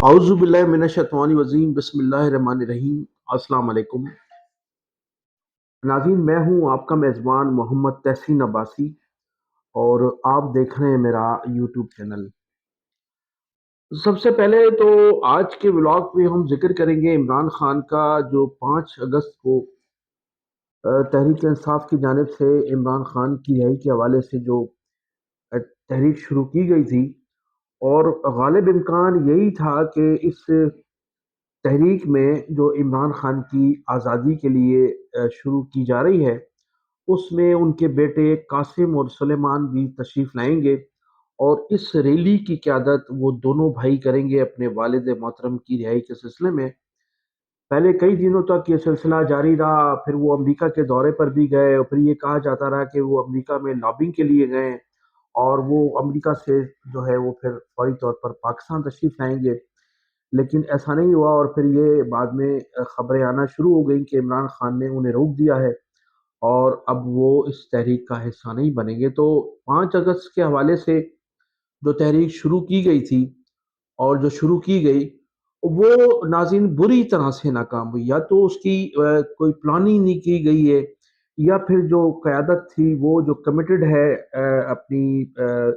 اعوذ باللہ من الشیطان الرجیم بسم اللہ الرحمن الرحیم۔ السلام علیکم ناظرین، میں ہوں آپ کا میزبان محمد تحسین عباسی اور آپ دیکھ رہے ہیں میرا یوٹیوب چینل۔ سب سے پہلے تو آج کے ولاگ میں ہم ذکر کریں گے عمران خان کا، جو 5 اگست کو تحریک انصاف کی جانب سے عمران خان کی رہائی کے حوالے سے جو تحریک شروع کی گئی تھی، اور غالب امکان یہی تھا کہ اس تحریک میں جو عمران خان کی آزادی کے لیے شروع کی جا رہی ہے، اس میں ان کے بیٹے قاسم اور سلیمان بھی تشریف لائیں گے، اور اس ریلی کی قیادت وہ دونوں بھائی کریں گے اپنے والد محترم کی رہائی کے سلسلے میں۔ پہلے کئی دنوں تک یہ سلسلہ جاری رہا، پھر وہ امریکہ کے دورے پر بھی گئے، اور پھر یہ کہا جاتا رہا کہ وہ امریکہ میں لابنگ کے لیے گئے، اور وہ امریکہ سے جو ہے وہ پھر فوری طور پر پاکستان تشریف لائیں گے، لیکن ایسا نہیں ہوا، اور پھر یہ بعد میں خبریں آنا شروع ہو گئیں کہ عمران خان نے انہیں روک دیا ہے اور اب وہ اس تحریک کا حصہ نہیں بنیں گے۔ تو 5 اگست کے حوالے سے جو تحریک شروع کی گئی تھی اور جو شروع کی گئی، وہ ناظرین بری طرح سے ناکام ہوئی۔ یا تو اس کی کوئی پلاننگ نہیں کی گئی ہے، یا پھر جو قیادت تھی وہ جو کمیٹڈ ہے اپنی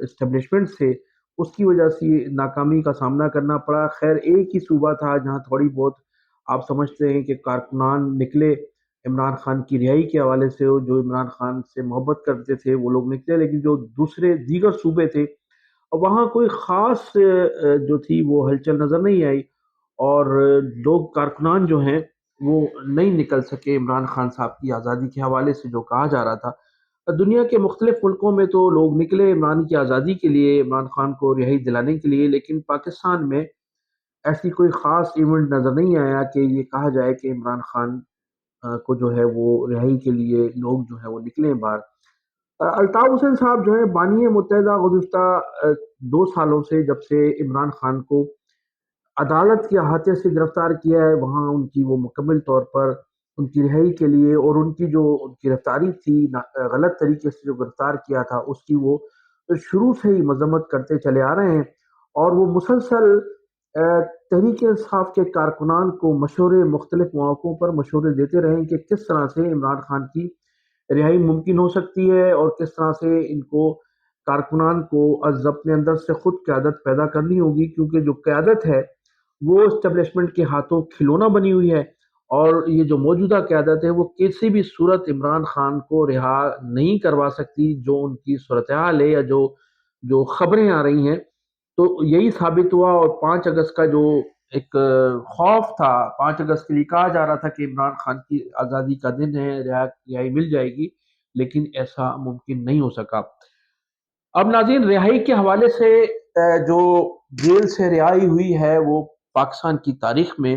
اسٹیبلشمنٹ سے، اس کی وجہ سے ناکامی کا سامنا کرنا پڑا۔ خیر ایک ہی صوبہ تھا جہاں تھوڑی بہت آپ سمجھتے ہیں کہ کارکنان نکلے عمران خان کی رہائی کے حوالے سے، جو عمران خان سے محبت کرتے تھے وہ لوگ نکلے، لیکن جو دوسرے دیگر صوبے تھے وہاں کوئی خاص جو تھی وہ ہلچل نظر نہیں آئی، اور لوگ کارکنان جو ہیں وہ نہیں نکل سکے عمران خان صاحب کی آزادی کے حوالے سے جو کہا جا رہا تھا۔ دنیا کے مختلف ملکوں میں تو لوگ نکلے عمران کی آزادی کے لیے، عمران خان کو رہائی دلانے کے لیے، لیکن پاکستان میں ایسی کوئی خاص ایونٹ نظر نہیں آیا کہ یہ کہا جائے کہ عمران خان کو جو ہے وہ رہائی کے لیے لوگ جو ہے وہ نکلے باہر۔ الطاف حسین صاحب جو ہے بانی متحدہ گزشتہ 2 سالوں سے، جب سے عمران خان کو عدالت کے احاطے سے گرفتار کیا ہے، وہاں ان کی وہ مکمل طور پر ان کی رہائی کے لیے، اور ان کی جو گرفتاری تھی غلط طریقے سے جو گرفتار کیا تھا اس کی وہ شروع سے ہی مذمت کرتے چلے آ رہے ہیں، اور وہ مسلسل تحریک انصاف کے کارکنان کو مشورے، مختلف مواقعوں پر مشورے دیتے رہے کہ کس طرح سے عمران خان کی رہائی ممکن ہو سکتی ہے، اور کس طرح سے ان کو کارکنان کو از اپنے اندر سے خود قیادت پیدا کرنی ہوگی، کیونکہ جو قیادت ہے وہ اسٹیبلشمنٹ کے ہاتھوں کھلونا بنی ہوئی ہے، اور یہ جو موجودہ قیادت ہے وہ کسی بھی صورت عمران خان کو رہا نہیں کروا سکتی، جو ان کی صورتحال ہے یا جو خبریں آ رہی ہیں۔ تو یہی ثابت ہوا، اور 5 اگست کا جو ایک خوف تھا، 5 اگست کے لیے کہا جا رہا تھا کہ عمران خان کی آزادی کا دن ہے، رہائی مل جائے گی، لیکن ایسا ممکن نہیں ہو سکا۔ اب ناظرین رہائی کے حوالے سے جو جیل سے رہائی ہوئی ہے وہ پاکستان کی تاریخ میں،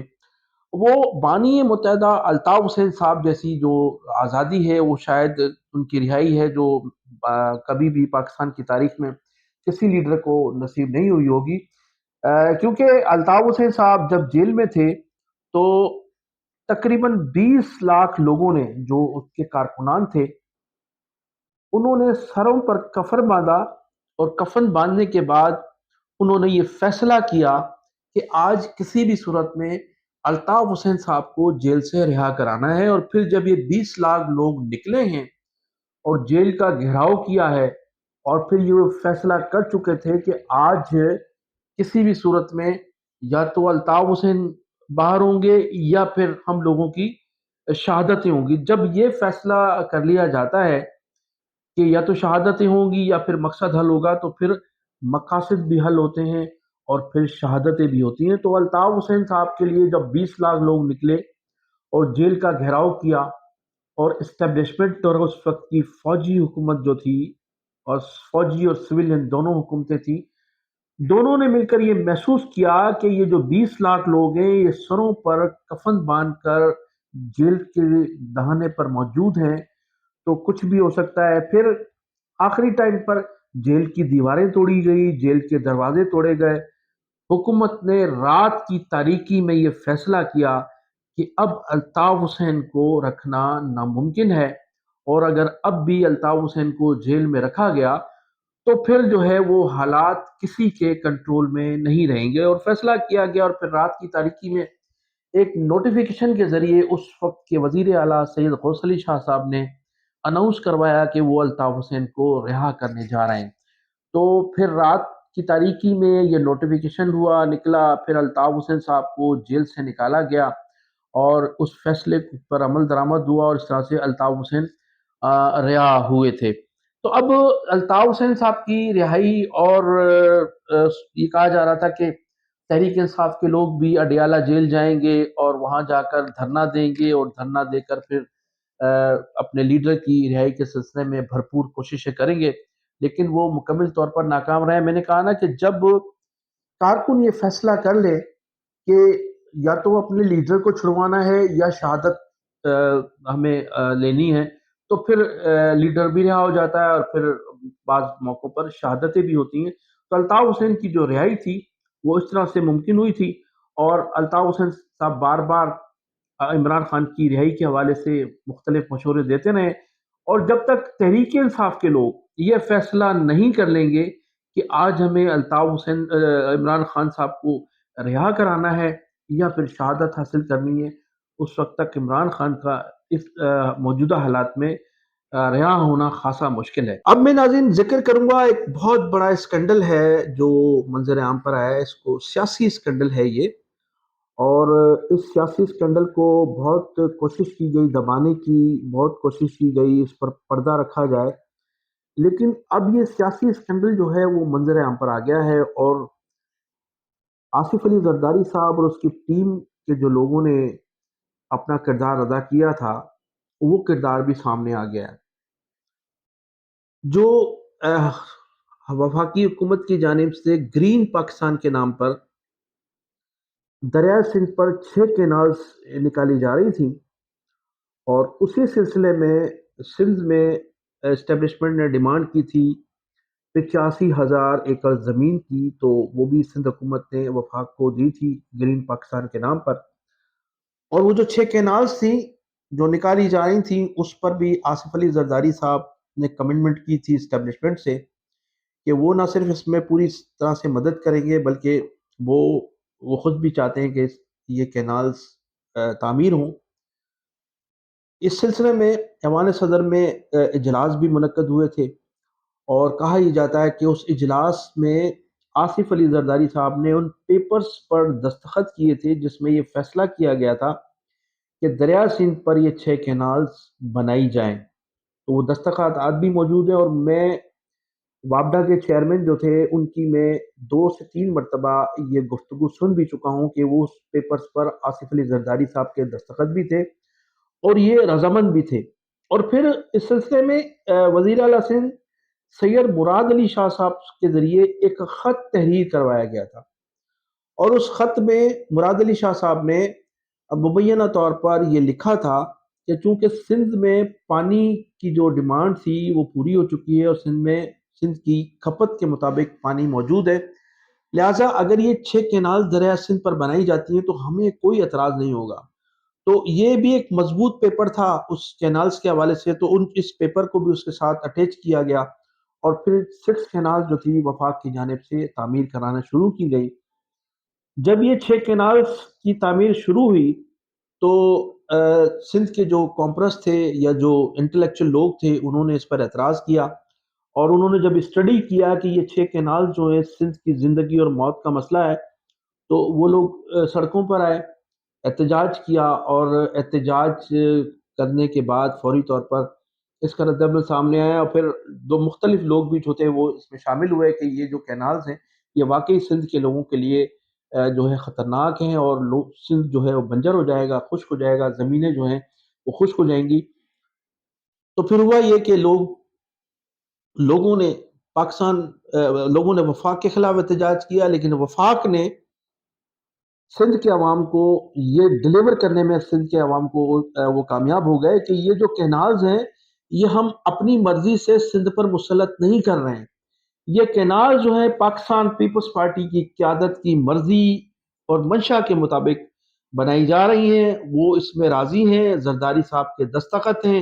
وہ بانی متحدہ الطاف حسین صاحب جیسی جو آزادی ہے وہ شاید ان کی رہائی ہے جو کبھی بھی پاکستان کی تاریخ میں کسی لیڈر کو نصیب نہیں ہوئی ہوگی، کیونکہ الطاف حسین صاحب جب جیل میں تھے تو تقریباً 20 لاکھ لوگوں نے، جو اس کے کارکنان تھے، انہوں نے سروں پر کفن باندھا، اور کفن باندھنے کے بعد انہوں نے یہ فیصلہ کیا کہ آج کسی بھی صورت میں الطاف حسین صاحب کو جیل سے رہا کرانا ہے، اور پھر جب یہ 20 لاکھ لوگ نکلے ہیں اور جیل کا گھیراؤ کیا ہے، اور پھر یہ فیصلہ کر چکے تھے کہ آج کسی بھی صورت میں یا تو الطاف حسین باہر ہوں گے یا پھر ہم لوگوں کی شہادتیں ہوں گی۔ جب یہ فیصلہ کر لیا جاتا ہے کہ یا تو شہادتیں ہوں گی یا پھر مقصد حل ہوگا، تو پھر مقاصد بھی حل ہوتے ہیں اور پھر شہادتیں بھی ہوتی ہیں۔ تو الطاف حسین صاحب کے لیے جب 20 لاکھ لوگ نکلے اور جیل کا گھیراؤ کیا، اور اسٹیبلشمنٹ اور اس وقت کی فوجی حکومت جو تھی، اور فوجی اور سویلین دونوں حکومتیں تھیں، دونوں نے مل کر یہ محسوس کیا کہ یہ جو 20 لاکھ لوگ ہیں یہ سروں پر کفن باندھ کر جیل کے دہانے پر موجود ہیں، تو کچھ بھی ہو سکتا ہے۔ پھر آخری ٹائم پر جیل کی دیواریں توڑی گئی، جیل کے دروازے توڑے گئے، حکومت نے رات کی تاریکی میں یہ فیصلہ کیا کہ اب الطاف حسین کو رکھنا ناممکن ہے، اور اگر اب بھی الطاف حسین کو جیل میں رکھا گیا تو پھر جو ہے وہ حالات کسی کے کنٹرول میں نہیں رہیں گے، اور فیصلہ کیا گیا، اور پھر رات کی تاریکی میں ایک نوٹیفیکیشن کے ذریعے اس وقت کے وزیر اعلیٰ سید غوث علی شاہ صاحب نے اناؤنس کروایا کہ وہ الطاف حسین کو رہا کرنے جا رہے ہیں۔ تو پھر رات کی تاریکی میں یہ نوٹیفیکیشن نکلا، پھر الطاف حسین صاحب کو جیل سے نکالا گیا، اور اس فیصلے پر عمل درآمد ہوا، اور اس طرح سے الطاف حسین رہا ہوئے تھے۔ تو اب الطاف حسین صاحب کی رہائی، اور یہ کہا جا رہا تھا کہ تحریک انصاف کے لوگ بھی اڈیالہ جیل جائیں گے اور وہاں جا کر دھرنا دیں گے، اور دھرنا دے کر پھر اپنے لیڈر کی رہائی کے سلسلے میں بھرپور کوششیں کریں گے، لیکن وہ مکمل طور پر ناکام رہے۔ میں نے کہا نا کہ جب کارکن یہ فیصلہ کر لے کہ یا تو وہ اپنے لیڈر کو چھڑوانا ہے یا شہادت ہمیں لینی ہے، تو پھر لیڈر بھی رہا ہو جاتا ہے، اور پھر بعض موقعوں پر شہادتیں بھی ہوتی ہیں۔ تو الطاف حسین کی جو رہائی تھی وہ اس طرح سے ممکن ہوئی تھی، اور الطاف حسین صاحب بار بار عمران خان کی رہائی کے حوالے سے مختلف مشورے دیتے رہے، اور جب تک تحریک انصاف کے لوگ یہ فیصلہ نہیں کر لیں گے کہ آج ہمیں الطاف حسین عمران خان صاحب کو رہا کرانا ہے یا پھر شہادت حاصل کرنی ہے، اس وقت تک عمران خان کا اس موجودہ حالات میں رہا ہونا خاصا مشکل ہے۔ اب میں ناظرین ذکر کروں گا ایک بہت بڑا اسکینڈل ہے جو منظر عام پر آیا ہے، اس کو سیاسی اسکینڈل ہے یہ، اور اس سیاسی اسکینڈل کو بہت کوشش کی گئی دبانے کی، بہت کوشش کی گئی اس پر پردہ رکھا جائے، لیکن اب یہ سیاسی اسکینڈل جو ہے وہ منظر عام پر آ گیا ہے، اور آصف علی زرداری صاحب اور اس کی ٹیم کے جو لوگوں نے اپنا کردار ادا کیا تھا وہ کردار بھی سامنے آ گیا ہے۔ جو وفاقی حکومت کی جانب سے گرین پاکستان کے نام پر دریائے سندھ پر 6 کینالز نکالی جا رہی تھیں، اور اسی سلسلے میں سندھ میں اسٹیبلشمنٹ نے ڈیمانڈ کی تھی 85,000 ایکڑ زمین کی، تو وہ بھی سندھ حکومت نے وفاق کو دی تھی گرین پاکستان کے نام پر، اور وہ جو 6 کینالز تھیں جو نکالی جا رہی تھیں اس پر بھی آصف علی زرداری صاحب نے کمٹمنٹ کی تھی اسٹیبلشمنٹ سے کہ وہ نہ صرف اس میں پوری طرح سے مدد کریں گے، بلکہ وہ خود بھی چاہتے ہیں کہ یہ کینالز تعمیر ہوں۔ اس سلسلے میں ایوان صدر میں اجلاس بھی منعقد ہوئے تھے، اور کہا یہ جاتا ہے کہ اس اجلاس میں آصف علی زرداری صاحب نے ان پیپرز پر دستخط کیے تھے جس میں یہ فیصلہ کیا گیا تھا کہ دریائے سندھ پر یہ 6 کینالز بنائی جائیں۔ تو وہ دستخطات بھی موجود ہیں، اور میں وابڈا کے چیئرمین جو تھے ان کی میں 2 سے 3 مرتبہ یہ گفتگو سن بھی چکا ہوں کہ وہ اس پیپرز پر آصف علی زرداری صاحب کے دستخط بھی تھے اور یہ رضامند بھی تھے۔ اور پھر اس سلسلے میں وزیر اعلیٰ سندھ سید مراد علی شاہ صاحب کے ذریعے ایک خط تحریر کروایا گیا تھا، اور اس خط میں مراد علی شاہ صاحب نے مبینہ طور پر یہ لکھا تھا کہ چونکہ سندھ میں پانی کی جو ڈیمانڈ تھی وہ پوری ہو چکی ہے، اور سندھ کی کھپت کے مطابق پانی موجود ہے، لہٰذا اگر یہ 6 کینال دریائے سندھ پر بنائی جاتی ہیں تو ہمیں کوئی اعتراض نہیں ہوگا۔ تو یہ بھی ایک مضبوط پیپر تھا اس کینالز کے حوالے سے، تو اس پیپر کو بھی اس کے ساتھ اٹیچ کیا گیا، اور پھر 6 کینال جو تھی وفاق کی جانب سے تعمیر کرانا شروع کی گئی۔ جب یہ 6 کینالز کی تعمیر شروع ہوئی تو سندھ کے جو کامپرس تھے یا جو انٹلیکچوئل لوگ تھے انہوں نے اس پر اعتراض کیا، اور انہوں نے جب اسٹڈی کیا کہ یہ 6 کینال جو ہے سندھ کی زندگی اور موت کا مسئلہ ہے، تو وہ لوگ سڑکوں پر آئے، احتجاج کیا، اور احتجاج کرنے کے بعد فوری طور پر اس کا رد عمل سامنے آیا، اور پھر 2 مختلف لوگ بھی جو تھے وہ اس میں شامل ہوئے کہ یہ جو کینالز ہیں یہ واقعی سندھ کے لوگوں کے لیے جو ہے خطرناک ہیں، اور سندھ جو ہے وہ بنجر ہو جائے گا، خشک ہو جائے گا، زمینیں جو ہیں وہ خشک ہو جائیں گی۔ تو پھر ہوا یہ کہ لوگوں نے وفاق کے خلاف احتجاج کیا، لیکن وفاق نے سندھ کے عوام کو یہ ڈیلیور کرنے میں سندھ کے عوام کو وہ کامیاب ہو گئے کہ یہ جو کینالز ہیں یہ ہم اپنی مرضی سے سندھ پر مسلط نہیں کر رہے ہیں، یہ کینال جو ہے پاکستان پیپلز پارٹی کی قیادت کی مرضی اور منشا کے مطابق بنائی جا رہی ہیں، وہ اس میں راضی ہیں، زرداری صاحب کے دستخط ہیں،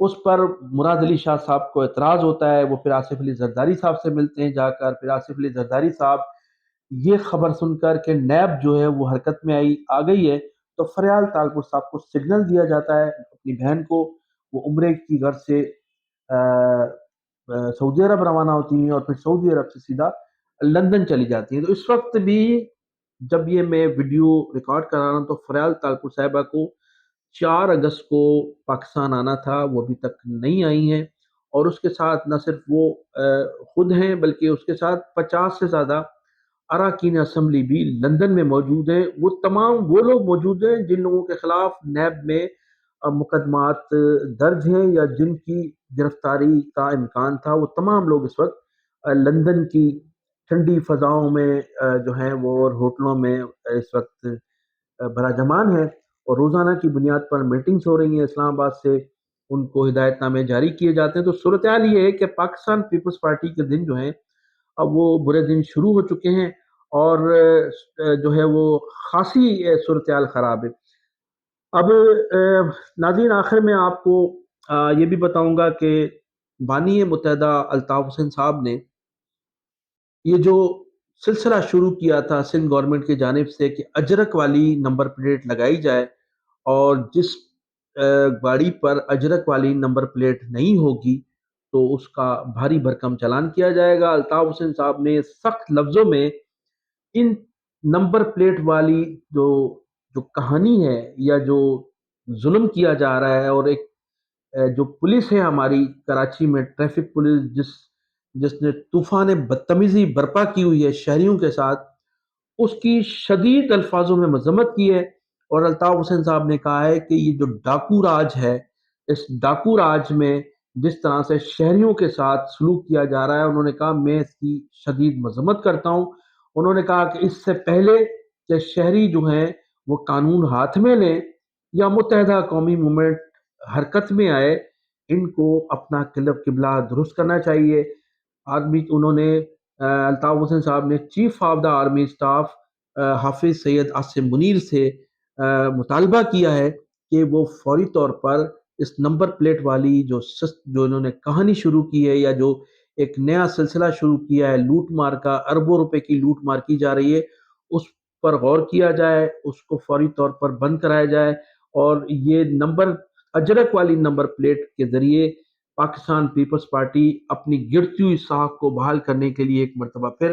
اس پر مراد علی شاہ صاحب کو اعتراض ہوتا ہے، وہ پھر آصف علی زرداری صاحب سے ملتے ہیں جا کر، پھر آصف علی زرداری صاحب یہ خبر سن کر کہ نیب جو ہے وہ حرکت میں آ گئی ہے، تو فریال تالپور صاحب کو سگنل دیا جاتا ہے اپنی بہن کو، وہ عمرے کی غرض سے سعودی عرب روانہ ہوتی ہیں اور پھر سعودی عرب سے سیدھا لندن چلی جاتی ہیں۔ تو اس وقت بھی جب یہ میں ویڈیو ریکارڈ کرا رہا ہوں تو فریال تالپور صاحبہ کو 4 اگست کو پاکستان آنا تھا، وہ ابھی تک نہیں آئی ہیں، اور اس کے ساتھ نہ صرف وہ خود ہیں بلکہ اس کے ساتھ 50 سے زیادہ اراکین اسمبلی بھی لندن میں موجود ہیں۔ وہ تمام وہ لوگ موجود ہیں جن لوگوں کے خلاف نیب میں مقدمات درج ہیں یا جن کی گرفتاری کا امکان تھا، وہ تمام لوگ اس وقت لندن کی ٹھنڈی فضاؤں میں جو ہیں وہ اور ہوٹلوں میں اس وقت براجمان ہیں، اور روزانہ کی بنیاد پر میٹنگز ہو رہی ہیں اسلام آباد سے، ان کو ہدایت نامے جاری کیے جاتے ہیں۔ تو صورتحال یہ ہے کہ پاکستان پیپلز پارٹی کے دن جو ہیں اب وہ برے دن شروع ہو چکے ہیں، اور جو ہے وہ خاصی صورتحال خراب ہے۔ اب ناظرین آخر میں آپ کو یہ بھی بتاؤں گا کہ بانی متحدہ الطاف حسین صاحب نے یہ جو سلسلہ شروع کیا تھا سندھ گورنمنٹ کی جانب سے کہ اجرک والی نمبر پلیٹ لگائی جائے، اور جس گاڑی پر اجرک والی نمبر پلیٹ نہیں ہوگی تو اس کا بھاری بھرکم چالان کیا جائے گا، الطاف حسین صاحب نے سخت لفظوں میں ان نمبر پلیٹ والی جو جو کہانی ہے یا جو ظلم کیا جا رہا ہے، اور ایک جو پولیس ہے ہماری کراچی میں ٹریفک پولیس جس نے طوفان بدتمیزی برپا کی ہوئی ہے شہریوں کے ساتھ، اس کی شدید الفاظوں میں مذمت کی ہے، اور الطاف حسین صاحب نے کہا ہے کہ یہ جو ڈاکو راج ہے، اس ڈاکو راج میں جس طرح سے شہریوں کے ساتھ سلوک کیا جا رہا ہے، انہوں نے کہا میں اس کی شدید مذمت کرتا ہوں۔ انہوں نے کہا کہ اس سے پہلے کہ شہری جو ہیں وہ قانون ہاتھ میں لیں یا متحدہ قومی موومنٹ حرکت میں آئے، ان کو اپنا قبلہ درست کرنا چاہیے۔ آرمی انہوں نے الطاف حسین صاحب نے chief of the army staff حافظ سید عاصم منیر سے مطالبہ کیا ہے کہ وہ فوری طور پر اس نمبر پلیٹ والی جو انہوں نے کہانی شروع کی ہے یا جو ایک نیا سلسلہ شروع کیا ہے لوٹ مار کا، اربوں روپے کی لوٹ مار کی جا رہی ہے، اس پر غور کیا جائے، اس کو فوری طور پر بند کرایا جائے، اور یہ اجرک والی نمبر پلیٹ کے ذریعے پاکستان پیپلز پارٹی اپنی گرتی ہوئی ساکھ کو بحال کرنے کے لیے ایک مرتبہ پھر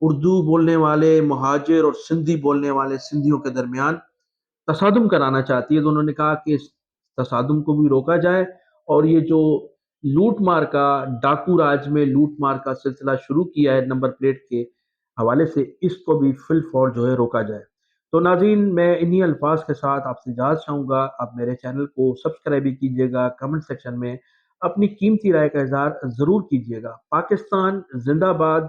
اردو بولنے والے مہاجر اور سندھی بولنے والے سندھیوں کے درمیان تصادم کرانا چاہتی ہے۔ تو انہوں نے کہا کہ اس تصادم کو بھی روکا جائے، اور یہ جو لوٹ مار کا ڈاکو راج میں لوٹ مار کا سلسلہ شروع کیا ہے نمبر پلیٹ کے حوالے سے، اس کو بھی فی الفور جو ہے روکا جائے۔ تو ناظرین میں انہی الفاظ کے ساتھ آپ سے اجازت چاہوں گا، آپ میرے چینل کو سبسکرائب بھی کیجیے گا، کمنٹ سیکشن میں اپنی قیمتی رائے کا اظہار ضرور کیجیے گا۔ پاکستان زندہ باد۔